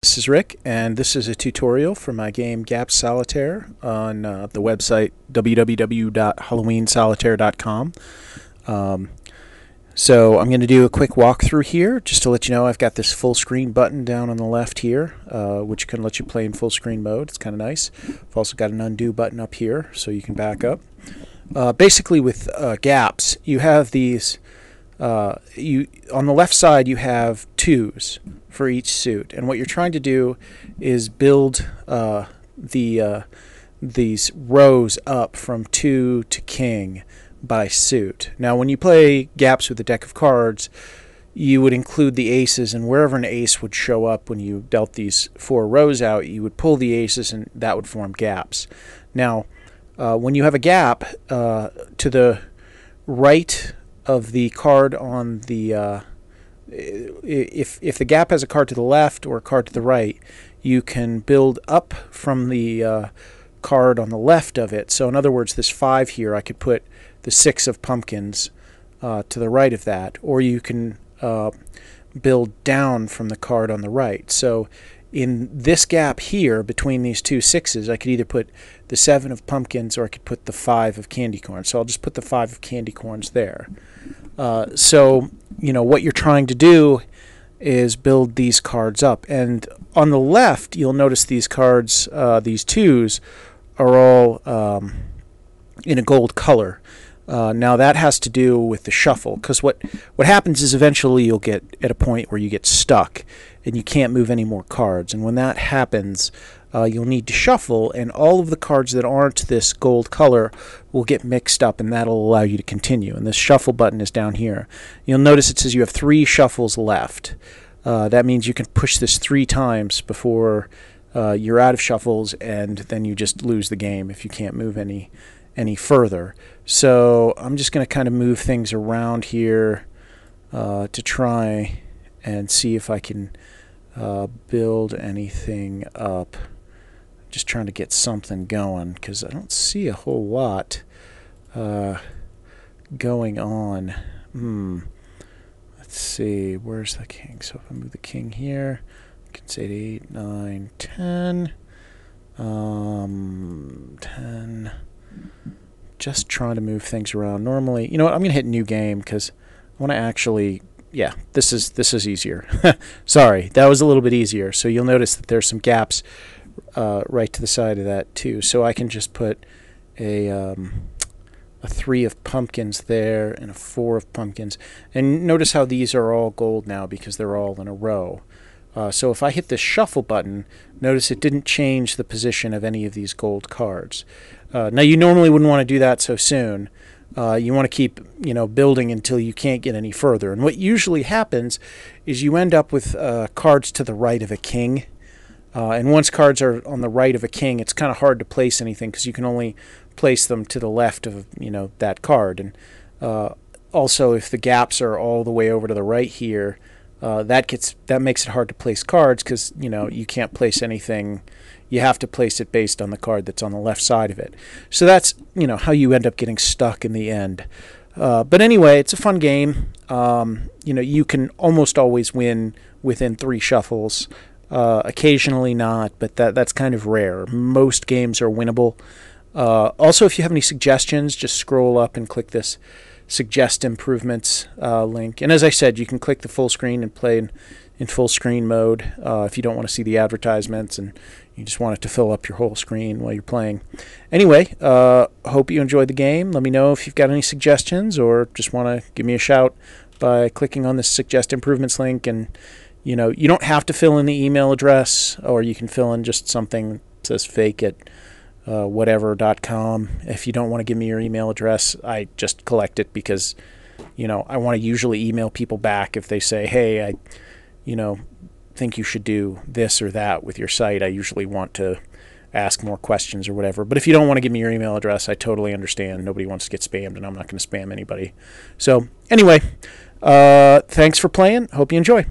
This is Rick, and this is a tutorial for my game Gaps Solitaire on the website www.halloweensolitaire.com. So I'm going to do a quick walkthrough here, just to let you know I've got this full screen button down on the left here, which can let you play in full screen mode. It's kind of nice. I've also got an undo button up here, so you can back up. Basically, with gaps, you have these. On the left side, you have twos for each suit, and what you're trying to do is build these rows up from 2 to king by suit. Now, when you play gaps with a deck of cards, you would include the aces, and wherever an ace would show up when you dealt these 4 rows out, you would pull the aces, and that would form gaps. Now, when you have a gap to the right of the card on the if the gap has a card to the left or a card to the right, you can build up from the card on the left of it. So in other words, this 5 here, I could put the 6 of pumpkins to the right of that, or you can build down from the card on the right. So in this gap here between these two 6s, I could either put the 7 of pumpkins or I could put the 5 of candy corns. So I'll just put the 5 of candy corns there. So, you know, what you're trying to do is build these cards up. And on the left, you'll notice these cards, these 2s, are all in a gold color. Now that has to do with the shuffle, because what happens is eventually you'll get at a point where you get stuck and you can't move any more cards. And when that happens, you'll need to shuffle, and all of the cards that aren't this gold color will get mixed up, and that'll allow you to continue. And this shuffle button is down here. You'll notice it says you have 3 shuffles left. That means you can push this 3 times before you're out of shuffles, and then you just lose the game if you can't move any further. So I'm just going to kind of move things around here to try and see if I can build anything up. Just trying to get something going, because I don't see a whole lot going on. Let's see, where's the king? So if I move the king here, I can say 8, 9, 10. 10. Just trying to move things around. Normally, you know what, I'm going to hit new game because I want to actually, yeah, this is easier. Sorry, that was a little bit easier. So you'll notice that there's some gaps right to the side of that too. So I can just put a 3 of pumpkins there and a 4 of pumpkins. And notice how these are all gold now because they're all in a row. So if I hit this shuffle button, notice it didn't change the position of any of these gold cards. Now you normally wouldn't want to do that so soon. You want to keep, building until you can't get any further. And what usually happens is you end up with cards to the right of a king. And once cards are on the right of a king, it's kind of hard to place anything because you can only place them to the left of, that card. And also, if the gaps are all the way over to the right here, that makes it hard to place cards because you can't place anything. You have to place it based on the card that's on the left side of it. So that's how you end up getting stuck in the end. But anyway, it's a fun game. You can almost always win within 3 shuffles. Occasionally not, but that's kind of rare. Most games are winnable. Also, if you have any suggestions, just scroll up and click this suggest improvements link. And as I said, you can click the full screen and play in full screen mode if you don't want to see the advertisements and you just want it to fill up your whole screen while you're playing. Anyway, hope you enjoyed the game. Let me know if you've got any suggestions or just want to give me a shout by clicking on this suggest improvements link. And you don't have to fill in the email address, or you can fill in just something that says fake at whatever.com. If you don't want to give me your email address, I just collect it because I want to usually email people back if they say, hey, I think you should do this or that with your site. I usually want to ask more questions or whatever. But if you don't want to give me your email address, I totally understand. Nobody wants to get spammed, and I'm not going to spam anybody. So anyway, thanks for playing. Hope you enjoy.